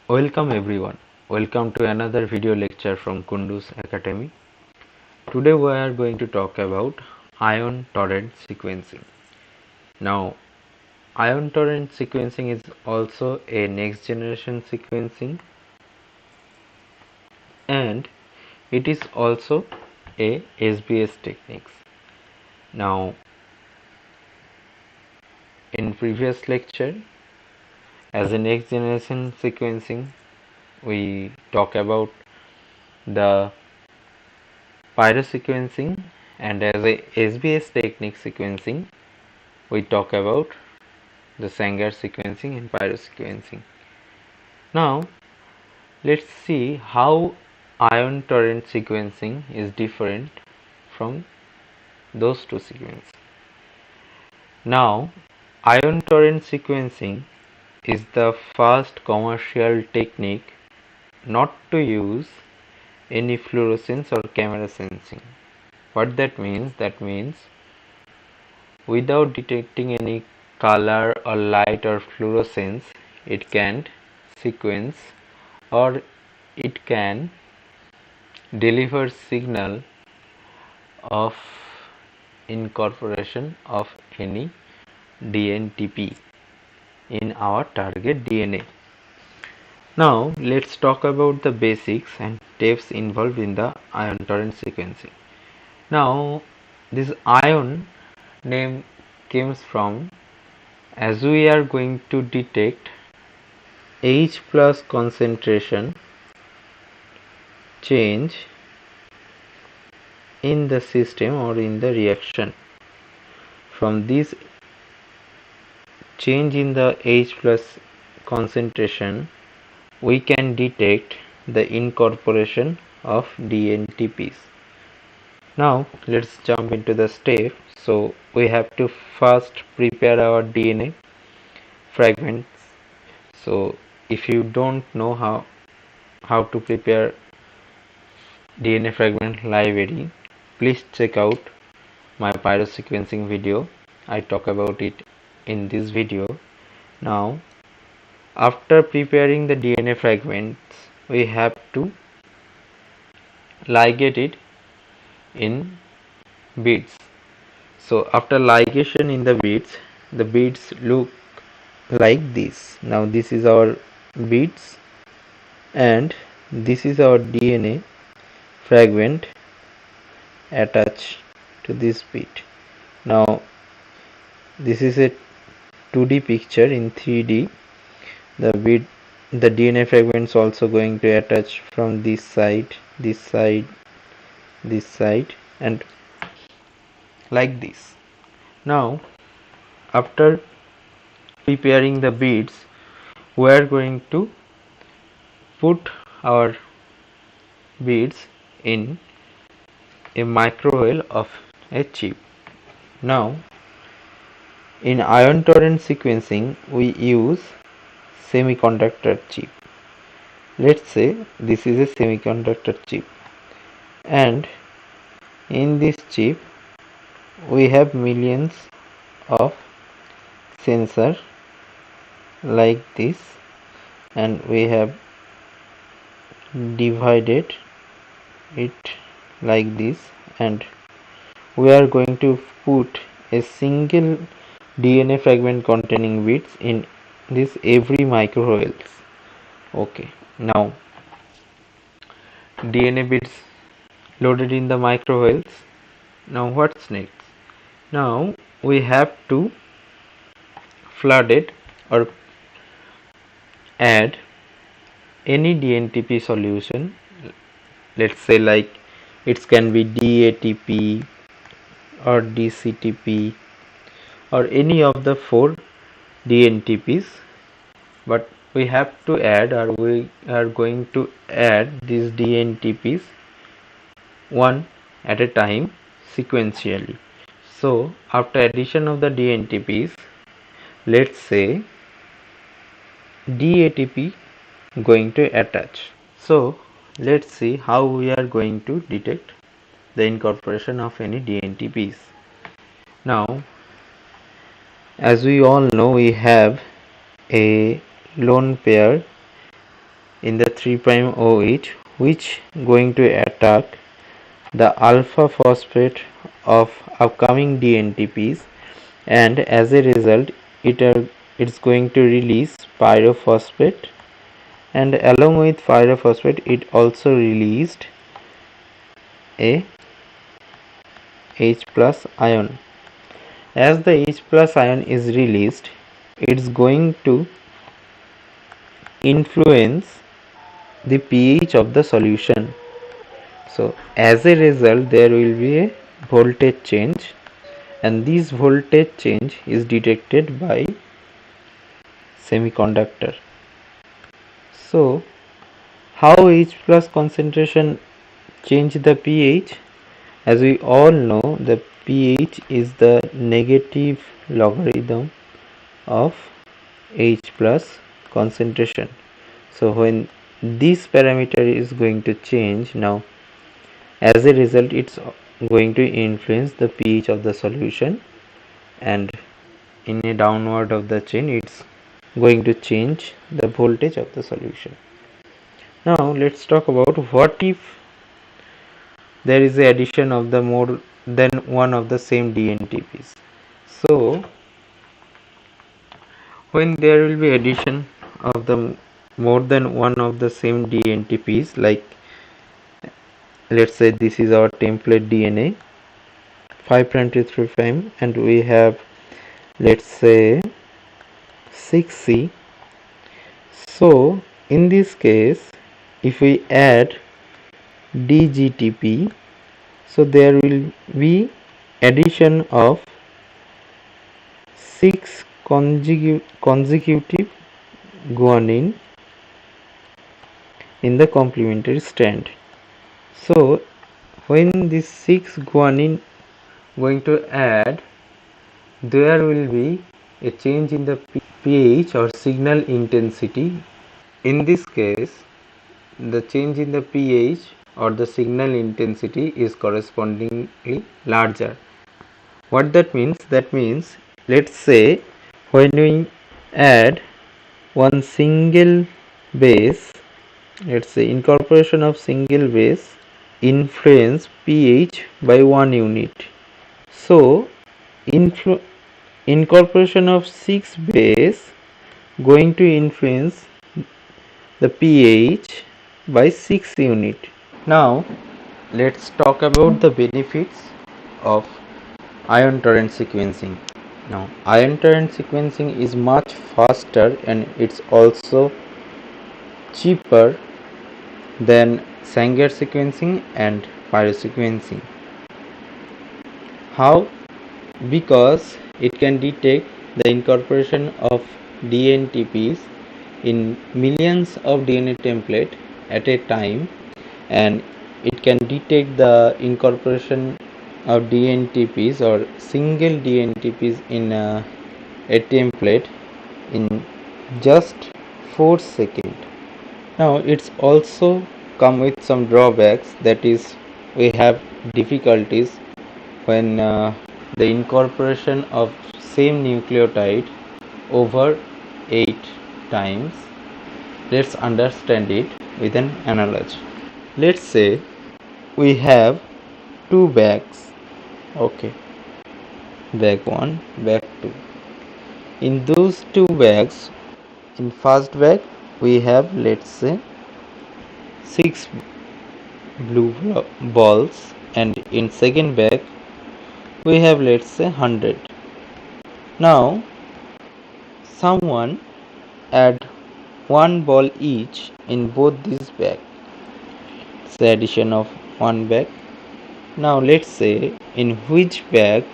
Welcome everyone. Welcome to another video lecture from Kunduz Academy. Today we are going to talk about ion-torrent sequencing. Now, ion-torrent sequencing is also a next generation sequencing and it is also a SBS techniques. Now, in previous lecture, as a next generation sequencing, we talk about the pyrosequencing, and as a SBS technique sequencing we talk about the Sanger sequencing and pyrosequencing. Now let's see how ion torrent sequencing is different from those two sequences. Now ion torrent sequencing is the first commercial technique not to use any fluorescence or camera sensing. What that means? That means without detecting any color or light or fluorescence, it can sequence or it can deliver signal of incorporation of any DNTP in our target DNA. Now let's talk about the basics and steps involved in the ion torrent sequencing. Now this ion name comes from, as we are going to detect H plus concentration change in the system or in the reaction. From this change in the H plus concentration, we can detect the incorporation of DNTPs. Now let's jump into the step. So we have to first prepare our DNA fragments. So if you don't know how to prepare DNA fragment library, please check out my pyrosequencing video. I talk about it in this video. Now after preparing the DNA fragments, we have to ligate it in beads. So after ligation in the beads look like this. Now this is our beads and this is our DNA fragment attached to this bead. Now this is a 2D picture. In 3D the DNA fragments also going to attach from this side, this side, this side, and like this. Now after preparing the beads, we are going to put our beads in a microwell of a chip. Now in ion torrent sequencing we use semiconductor chip. Let's say this is a semiconductor chip, and in this chip we have millions of sensor like this, and we have divided it like this, and we are going to put a single DNA fragment containing bits in this every microwells. Okay, now DNA bits loaded in the microwells. Now what's next? Now we have to flood it or add any DNTP solution. Let's say like it can be DATP or DCTP or any of the 4 DNTPs, but we have to add, or we are going to add these DNTPs one at a time sequentially. So after addition of the DNTPs, let's say DATP going to attach. So let's see how we are going to detect the incorporation of any DNTPs. Now as we all know, we have a lone pair in the 3' OH, which going to attack the alpha phosphate of upcoming DNTPs, and as a result it's going to release pyrophosphate, and along with pyrophosphate it also released a H plus ion. As the H plus ion is released, it's going to influence the pH of the solution. So as a result there will be a voltage change, and this voltage change is detected by semiconductor. So how H plus concentration change the pH? As we all know, the pH is the negative logarithm of H plus concentration. So when this parameter is going to change, now as a result it's going to influence the pH of the solution, and in a downward of the chain it's going to change the voltage of the solution. Now let's talk about what if there is a addition of the more than one of the same DNTPs. So when there will be addition of the more than one of the same DNTPs, like let's say this is our template DNA 5' to 3', and we have, let's say, 6C. So in this case if we add DGTP, so there will be addition of 6 consecutive guanine in the complementary strand. So when this 6 guanine going to add, there will be a change in the pH or signal intensity. In this case, the change in the pH or the signal intensity is correspondingly larger. What that means? That means, let's say when we add one single base, let's say incorporation of single base influence pH by 1 unit. So incorporation of 6 base going to influence the pH by 6 unit. Now let's talk about the benefits of ion-torrent sequencing. Now ion-torrent sequencing is much faster and it's also cheaper than Sanger sequencing and pyrosequencing. How? Because it can detect the incorporation of DNTPs in millions of DNA template at a time, and it can detect the incorporation of DNTPs or single DNTPs in a template in just 4 seconds. Now it's also come with some drawbacks, that is we have difficulties when the incorporation of same nucleotide over 8 times. Let's understand it with an analogy. Let's say we have 2 bags. Okay, bag 1, bag 2. In those 2 bags, in first bag we have, let's say, 6 blue balls, and in second bag we have, let's say, 100. Now someone add 1 ball each in both these bags. It's the addition of 1 bag. Now let's say in which bag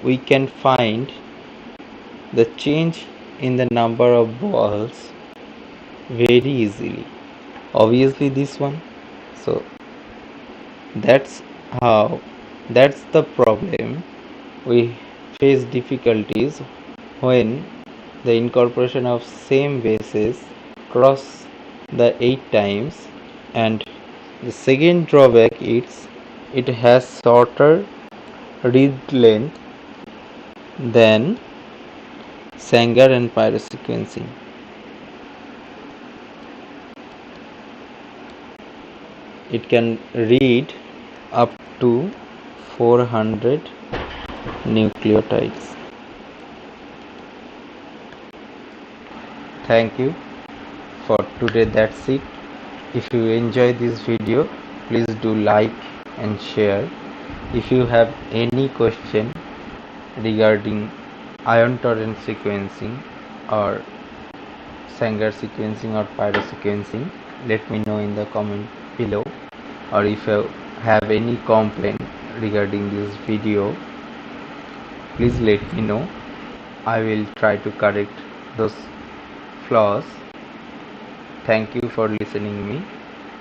we can find the change in the number of balls very easily. Obviously this one. So that's the problem. We face difficulties when the incorporation of same bases cross the 8 times, and the second drawback is it has shorter read length than Sanger and pyrosequencing. it can read up to 400 nucleotides. Thank you for today. That's it. If you enjoy this video, please do like and share. If you have any question regarding ion-torrent sequencing or Sanger sequencing or pyro sequencing, let me know in the comment below. Or if you have any complaint regarding this video, please let me know. I will try to correct those flaws. Thank you for listening me.